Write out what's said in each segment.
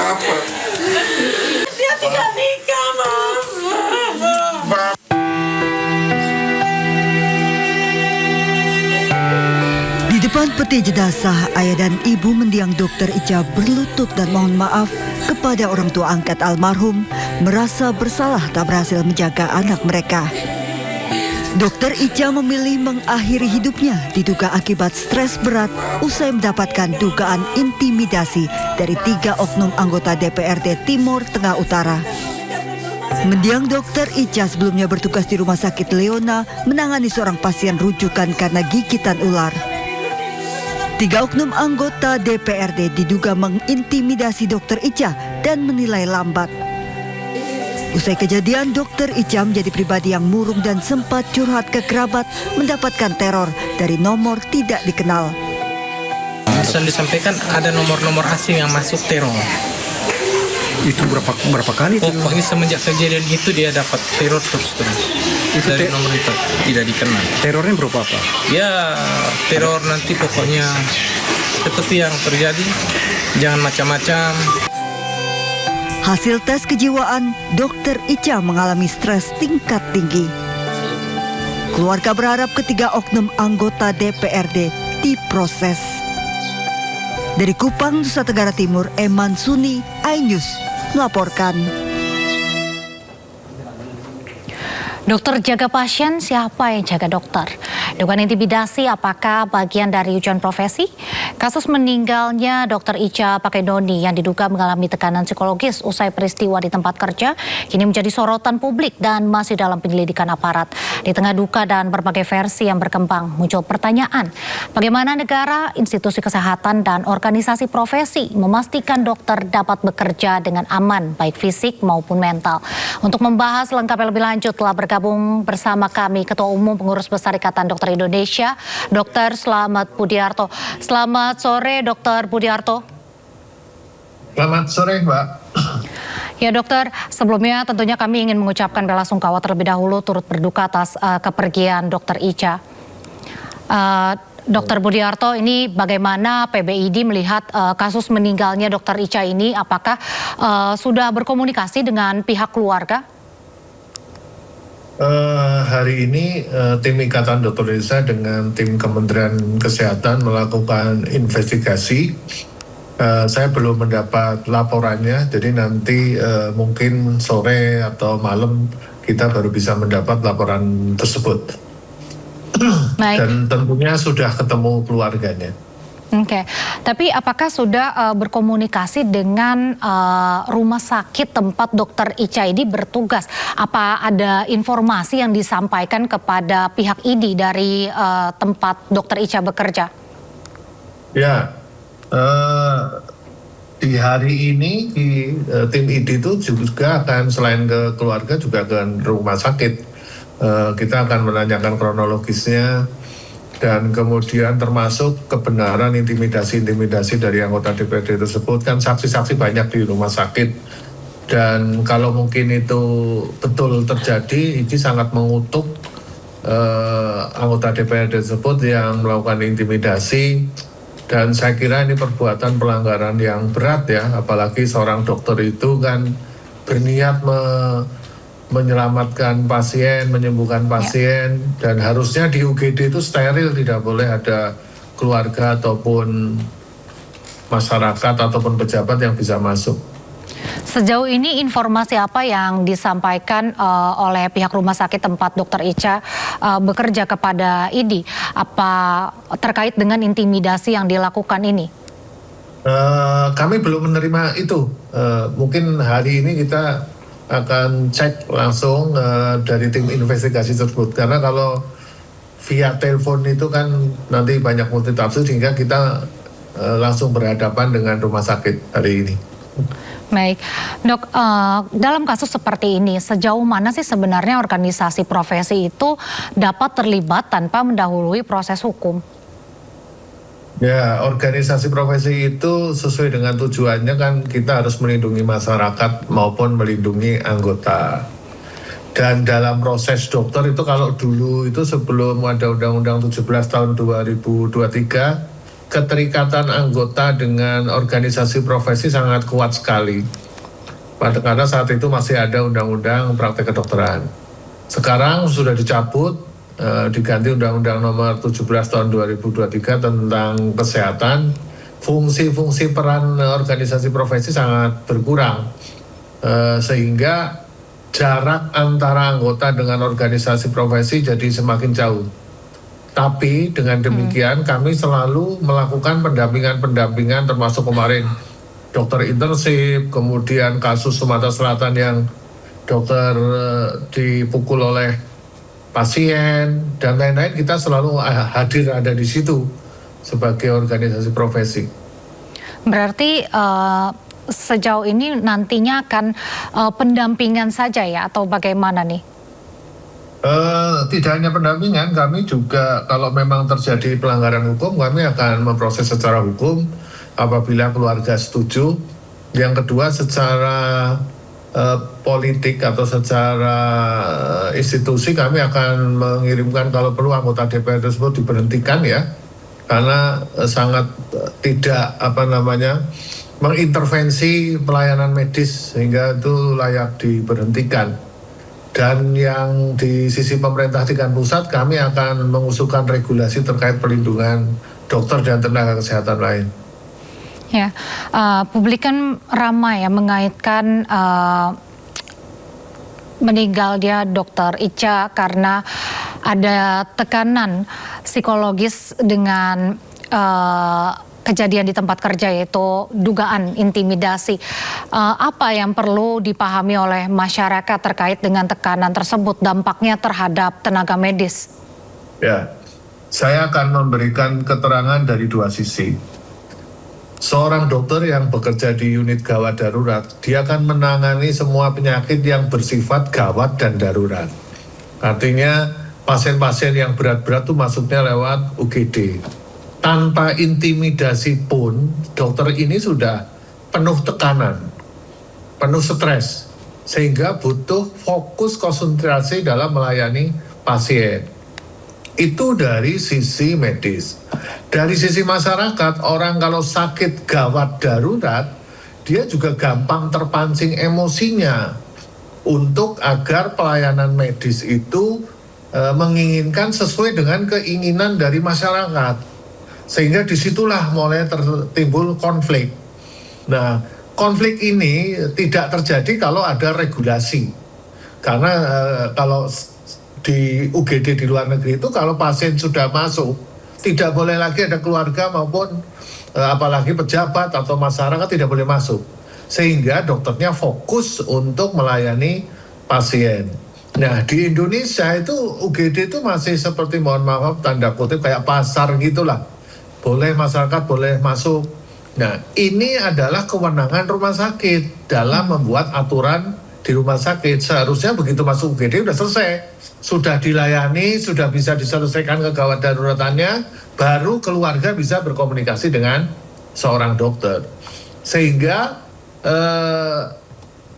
apa? Dia tidak nikah, Mama. Di depan peti jenazah, ayah dan ibu mendiang Dokter Ica berlutut dan mohon maaf kepada orang tua angkat almarhum, merasa bersalah tak berhasil menjaga anak mereka. Dokter Ica memilih mengakhiri hidupnya diduga akibat stres berat usai mendapatkan dugaan intimidasi dari 3 oknum anggota DPRD Timur Tengah Utara. Mendiang Dokter Ica sebelumnya bertugas di Rumah Sakit Leona menangani seorang pasien rujukan karena gigitan ular. 3 oknum anggota DPRD diduga mengintimidasi Dokter Ica dan menilai lambat. Usai kejadian, Dokter Ica menjadi pribadi yang murung dan sempat curhat ke kerabat mendapatkan teror dari nomor tidak dikenal. Bisa disampaikan ada nomor-nomor asing yang masuk teror. Itu berapa kali? Pokoknya semenjak kejadian itu dia dapat teror terus. Itu dari nomor itu tidak dikenal. Terornya berupa apa? Ya teror nanti pokoknya seperti yang terjadi. Jangan macam-macam. Hasil tes kejiwaan, Dokter Ica mengalami stres tingkat tinggi. Keluarga berharap ketiga oknum anggota DPRD diproses. Dari Kupang, Nusa Tenggara Timur, Eman Suni, iNews melaporkan. Dokter jaga pasien, siapa yang jaga dokter? Dugaan intimidasi apakah bagian dari ujian profesi? Kasus meninggalnya Dokter Ica Pakendoni yang diduga mengalami tekanan psikologis usai peristiwa di tempat kerja kini menjadi sorotan publik dan masih dalam penyelidikan aparat. Di tengah duka dan berbagai versi yang berkembang, muncul pertanyaan, bagaimana negara, institusi kesehatan dan organisasi profesi memastikan dokter dapat bekerja dengan aman baik fisik maupun mental. Untuk membahas lengkapnya lebih lanjut telah bergabung bersama kami Ketua Umum Pengurus Besar Ikatan Dokter Indonesia, Dr. Slamet Budiarto. Selamat sore, Dr. Budiarto. Selamat sore, Mbak. Ya dokter, sebelumnya tentunya kami ingin mengucapkan bela sungkawa terlebih dahulu turut berduka atas kepergian Dokter Ica. Dr. Budiarto, ini bagaimana PBID melihat kasus meninggalnya Dokter Ica ini? Apakah sudah berkomunikasi dengan pihak keluarga? Hari ini tim Ikatan Dokter Indonesia dengan tim Kementerian Kesehatan melakukan investigasi. Saya belum mendapat laporannya, jadi nanti mungkin sore atau malam kita baru bisa mendapat laporan tersebut. Baik. Dan tentunya sudah ketemu keluarganya. Oke, tapi apakah sudah berkomunikasi dengan rumah sakit tempat Dokter Ica ini bertugas? Apa ada informasi yang disampaikan kepada pihak ID dari tempat Dokter Ica bekerja? Ya, di hari ini tim ID itu juga akan selain ke keluarga juga ke rumah sakit. Kita akan menanyakan kronologisnya. Dan kemudian termasuk kebenaran intimidasi dari anggota DPRD tersebut, kan saksi-saksi banyak di rumah sakit. Dan kalau mungkin itu betul terjadi, ini sangat mengutuk anggota DPRD tersebut yang melakukan intimidasi. Dan saya kira ini perbuatan pelanggaran yang berat ya, apalagi seorang dokter itu kan berniat menyelamatkan pasien, menyembuhkan pasien, dan harusnya di UGD itu steril, tidak boleh ada keluarga ataupun masyarakat ataupun pejabat yang bisa masuk. Sejauh ini informasi apa yang disampaikan oleh pihak rumah sakit tempat Dokter Ica bekerja kepada ID? Apa terkait dengan intimidasi yang dilakukan ini? Kami belum menerima itu. Mungkin hari ini kita akan cek langsung dari tim investigasi tersebut, karena kalau via telepon itu kan nanti banyak multitafsir sehingga kita langsung berhadapan dengan rumah sakit hari ini. Baik, Dok, dalam kasus seperti ini sejauh mana sih sebenarnya organisasi profesi itu dapat terlibat tanpa mendahului proses hukum? Ya, organisasi profesi itu sesuai dengan tujuannya kan kita harus melindungi masyarakat maupun melindungi anggota. Dan dalam proses dokter itu kalau dulu itu sebelum ada Undang-Undang 17 tahun 2023 keterikatan anggota dengan organisasi profesi sangat kuat sekali. Karena saat itu masih ada undang-undang praktek kedokteran. Sekarang sudah dicabut, diganti undang-undang nomor 17 tahun 2023 tentang kesehatan. Fungsi-fungsi peran organisasi profesi sangat berkurang, sehingga jarak antara anggota dengan organisasi profesi jadi semakin jauh. Tapi dengan demikian kami selalu melakukan pendampingan termasuk kemarin dokter internship, kemudian kasus Sumatera Selatan yang dokter dipukul oleh pasien dan lain-lain, kita selalu hadir ada di situ sebagai organisasi profesi. Berarti sejauh ini nantinya akan pendampingan saja ya atau bagaimana nih? Tidak hanya pendampingan, kami juga kalau memang terjadi pelanggaran hukum, kami akan memproses secara hukum apabila keluarga setuju. Yang kedua, secara politik atau secara institusi, kami akan mengirimkan kalau perlu anggota DPR tersebut diberhentikan ya, karena sangat tidak mengintervensi pelayanan medis sehingga itu layak diberhentikan. Dan yang di sisi pemerintah tingkat pusat, kami akan mengusulkan regulasi terkait perlindungan dokter dan tenaga kesehatan lain. Ya, publik kan ramai ya mengaitkan meninggalnya Dr. Icha karena ada tekanan psikologis dengan kejadian di tempat kerja, yaitu dugaan intimidasi. Apa yang perlu dipahami oleh masyarakat terkait dengan tekanan tersebut, dampaknya terhadap tenaga medis? Ya, saya akan memberikan keterangan dari dua sisi. Seorang dokter yang bekerja di unit gawat darurat, dia akan menangani semua penyakit yang bersifat gawat dan darurat. Artinya pasien-pasien yang berat-berat itu masuknya lewat UGD. Tanpa intimidasi pun, dokter ini sudah penuh tekanan, penuh stres, sehingga butuh fokus konsentrasi dalam melayani pasien. Itu dari sisi medis. Dari sisi masyarakat, orang kalau sakit gawat darurat, dia juga gampang terpancing emosinya untuk agar pelayanan medis itu menginginkan sesuai dengan keinginan dari masyarakat. Sehingga disitulah mulai timbul konflik. Nah, konflik ini tidak terjadi kalau ada regulasi. Karena kalau di UGD di luar negeri itu kalau pasien sudah masuk, tidak boleh lagi ada keluarga maupun apalagi pejabat atau masyarakat tidak boleh masuk. Sehingga dokternya fokus untuk melayani pasien. Nah, di Indonesia itu UGD itu masih seperti, mohon maaf tanda kutip, kayak pasar gitulah. Boleh masyarakat boleh masuk. Nah, ini adalah kewenangan rumah sakit dalam membuat aturan di rumah sakit. Seharusnya begitu masuk UGD sudah selesai, sudah dilayani, sudah bisa diselesaikan kegawat daruratannya, baru keluarga bisa berkomunikasi dengan seorang dokter. Sehingga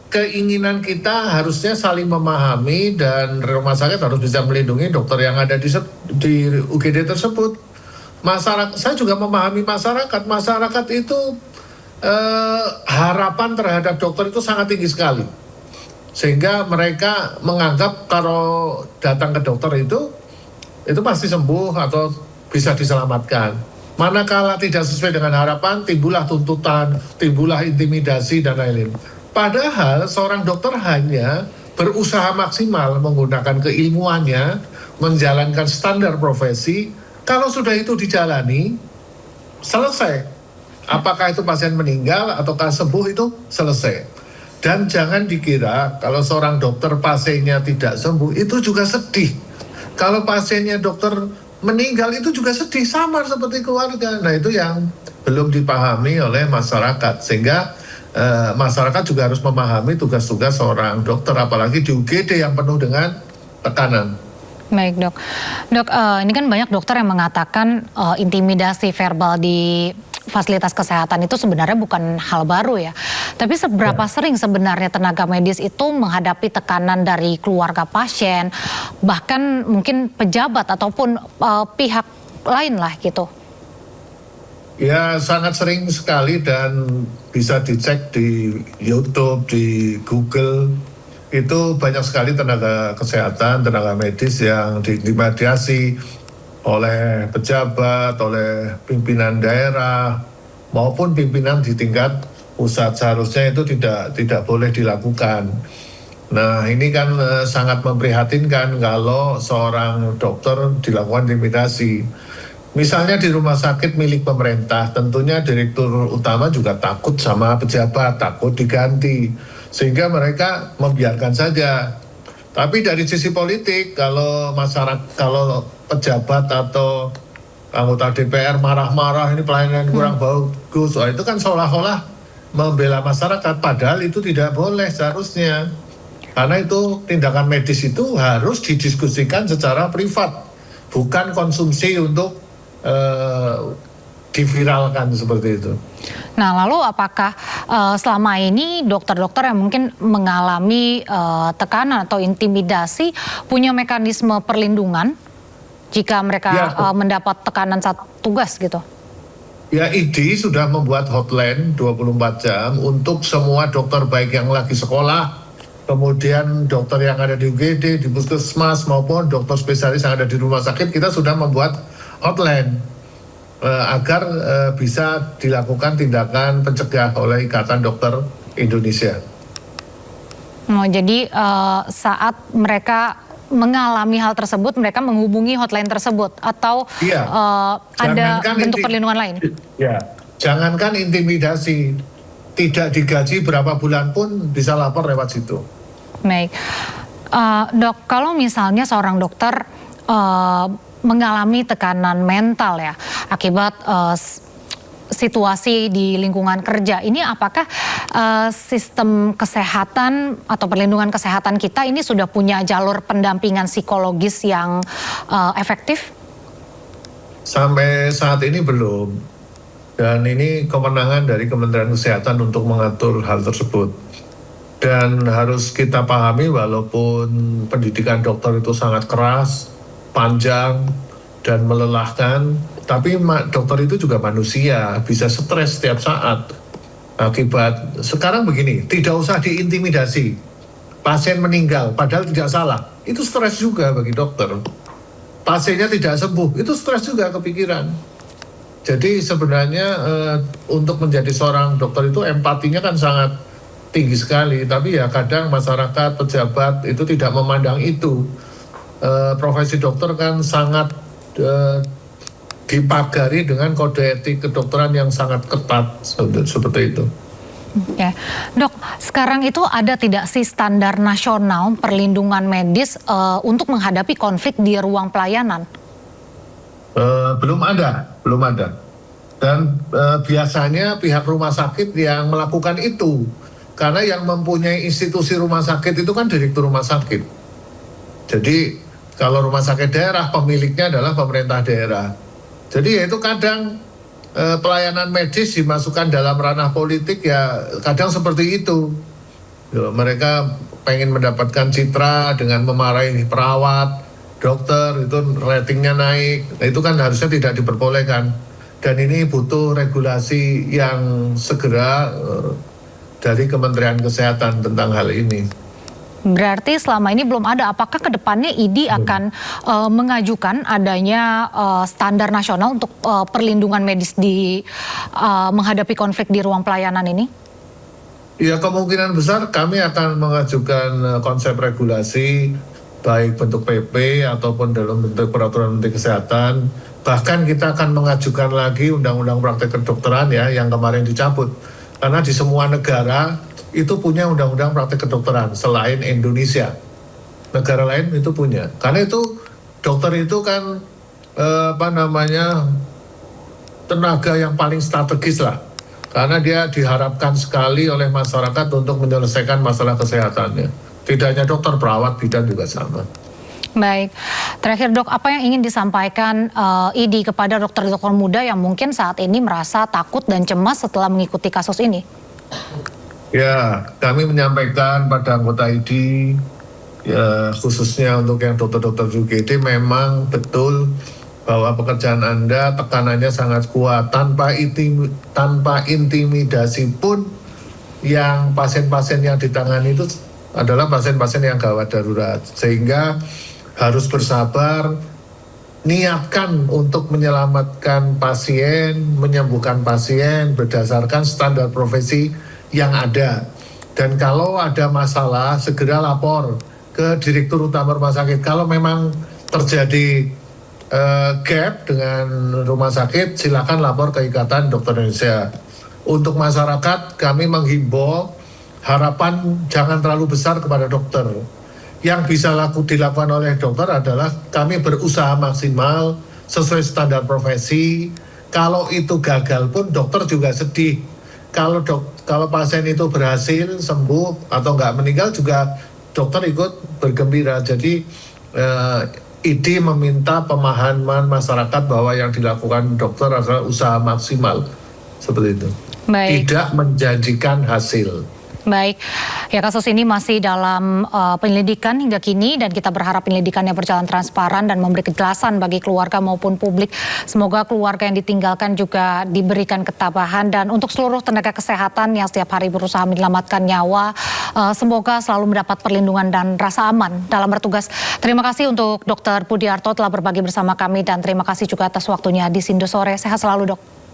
keinginan kita harusnya saling memahami dan rumah sakit harus bisa melindungi dokter yang ada di UGD tersebut. Masyarakat, saya juga memahami masyarakat itu harapan terhadap dokter itu sangat tinggi sekali, sehingga mereka menganggap kalau datang ke dokter itu pasti sembuh atau bisa diselamatkan. Manakala tidak sesuai dengan harapan, timbullah tuntutan, timbullah intimidasi dan lain-lain. Padahal seorang dokter hanya berusaha maksimal menggunakan keilmuannya, menjalankan standar profesi. Kalau sudah itu dijalani, selesai. Apakah itu pasien meninggal ataukah sembuh, itu selesai. Dan jangan dikira kalau seorang dokter pasiennya tidak sembuh, itu juga sedih. Kalau pasiennya dokter meninggal, itu juga sedih, sama seperti keluarga. Nah, itu yang belum dipahami oleh masyarakat. Sehingga masyarakat juga harus memahami tugas-tugas seorang dokter, apalagi di UGD yang penuh dengan tekanan. Baik dok, ini kan banyak dokter yang mengatakan intimidasi verbal di fasilitas kesehatan itu sebenarnya bukan hal baru ya. Tapi seberapa sering sebenarnya tenaga medis itu menghadapi tekanan dari keluarga pasien, bahkan mungkin pejabat ataupun pihak lain lah gitu? Ya sangat sering sekali dan bisa dicek di YouTube, di Google. Itu banyak sekali tenaga kesehatan, tenaga medis yang diintimidasi oleh pejabat, oleh pimpinan daerah, maupun pimpinan di tingkat pusat. Seharusnya itu tidak boleh dilakukan. Nah ini kan sangat memprihatinkan kalau seorang dokter dilakukan intimidasi. Misalnya di rumah sakit milik pemerintah, tentunya direktur utama juga takut sama pejabat, takut diganti, sehingga mereka membiarkan saja. Tapi dari sisi politik, kalau pejabat atau anggota DPR marah-marah, ini pelayanan kurang bagus, itu kan seolah-olah membela masyarakat, padahal itu tidak boleh seharusnya. Karena itu tindakan medis itu harus didiskusikan secara privat, bukan konsumsi untuk diviralkan seperti itu. Nah, lalu apakah selama ini dokter-dokter yang mungkin mengalami tekanan atau intimidasi punya mekanisme perlindungan jika mereka mendapat tekanan saat tugas gitu? Ya, ID sudah membuat hotline 24 jam untuk semua dokter baik yang lagi sekolah, kemudian dokter yang ada di UGD, di puskesmas maupun dokter spesialis yang ada di rumah sakit. Kita sudah membuat hotline agar bisa dilakukan tindakan pencegah oleh Ikatan Dokter Indonesia. Oh, jadi saat mereka mengalami hal tersebut, mereka menghubungi hotline tersebut atau ada bentuk perlindungan lain? Ya, jangankan intimidasi, tidak digaji berapa bulan pun bisa lapor lewat situ. Baik, dok, kalau misalnya seorang dokter mengalami tekanan mental ya akibat situasi di lingkungan kerja ini, apakah sistem kesehatan atau perlindungan kesehatan kita ini sudah punya jalur pendampingan psikologis yang efektif? Sampai saat ini belum, dan ini kewenangan dari Kementerian Kesehatan untuk mengatur hal tersebut. Dan harus kita pahami, walaupun pendidikan dokter itu sangat keras, panjang dan melelahkan, tapi dokter itu juga manusia, bisa stres setiap saat. Akibat sekarang begini, tidak usah diintimidasi, pasien meninggal padahal tidak salah, itu stres juga bagi dokter. Pasiennya tidak sembuh, itu stres juga kepikiran. Jadi sebenarnya untuk menjadi seorang dokter itu empatinya kan sangat tinggi sekali, tapi ya kadang masyarakat, pejabat itu tidak memandang itu. Profesi dokter kan sangat dipagari dengan kode etik kedokteran yang sangat ketat, seperti itu. Ya, dok, sekarang itu ada tidak sih standar nasional perlindungan medis untuk menghadapi konflik di ruang pelayanan? Belum ada. Dan biasanya pihak rumah sakit yang melakukan itu, karena yang mempunyai institusi rumah sakit itu kan direktur rumah sakit. Jadi kalau rumah sakit daerah, pemiliknya adalah pemerintah daerah. Jadi ya itu kadang pelayanan medis dimasukkan dalam ranah politik, ya kadang seperti itu. Mereka pengen mendapatkan citra dengan memarahi perawat, dokter, itu ratingnya naik. Nah, itu kan harusnya tidak diperbolehkan. Dan ini butuh regulasi yang segera dari Kementerian Kesehatan tentang hal ini. Berarti selama ini belum ada. Apakah ke depannya ID akan mengajukan adanya standar nasional untuk perlindungan medis di menghadapi konflik di ruang pelayanan ini? Ya, kemungkinan besar kami akan mengajukan konsep regulasi, baik bentuk PP ataupun dalam bentuk peraturan Menteri Kesehatan. Bahkan kita akan mengajukan lagi undang-undang praktek kedokteran ya, yang kemarin dicabut. Karena di semua negara itu punya undang-undang praktek kedokteran selain Indonesia. Negara lain itu punya. Karena itu dokter itu kan tenaga yang paling strategis lah. Karena dia diharapkan sekali oleh masyarakat untuk menyelesaikan masalah kesehatannya. Tidak hanya dokter, perawat, bidan juga sama. Baik, terakhir dok, apa yang ingin disampaikan ID kepada dokter-dokter muda yang mungkin saat ini merasa takut dan cemas setelah mengikuti kasus ini? Ya, kami menyampaikan pada anggota ID, ya, khususnya untuk yang dokter-dokter UGD, memang betul bahwa pekerjaan Anda tekanannya sangat kuat, tanpa intimidasi pun yang pasien-pasien yang ditangani itu adalah pasien-pasien yang gawat darurat, sehingga harus bersabar, niatkan untuk menyelamatkan pasien, menyembuhkan pasien berdasarkan standar profesi yang ada. Dan kalau ada masalah, segera lapor ke Direktur Utama Rumah Sakit. Kalau memang terjadi gap dengan rumah sakit, silakan lapor ke Ikatan Dokter Indonesia. Untuk masyarakat, kami menghimbau harapan jangan terlalu besar kepada dokter. Yang bisa dilakukan oleh dokter adalah kami berusaha maksimal sesuai standar profesi. Kalau itu gagal pun dokter juga sedih. Kalau pasien itu berhasil sembuh atau nggak meninggal juga dokter ikut bergembira. Jadi ID meminta pemahaman masyarakat bahwa yang dilakukan dokter adalah usaha maksimal, seperti itu. Baik. Tidak menjanjikan hasil. Baik, ya kasus ini masih dalam penyelidikan hingga kini dan kita berharap penyelidikannya berjalan transparan dan memberi kejelasan bagi keluarga maupun publik. Semoga keluarga yang ditinggalkan juga diberikan ketabahan, dan untuk seluruh tenaga kesehatan yang setiap hari berusaha menyelamatkan nyawa, semoga selalu mendapat perlindungan dan rasa aman dalam bertugas. Terima kasih untuk Dr. Budiarto telah berbagi bersama kami dan terima kasih juga atas waktunya di Sindo Sore. Sehat selalu, Dok.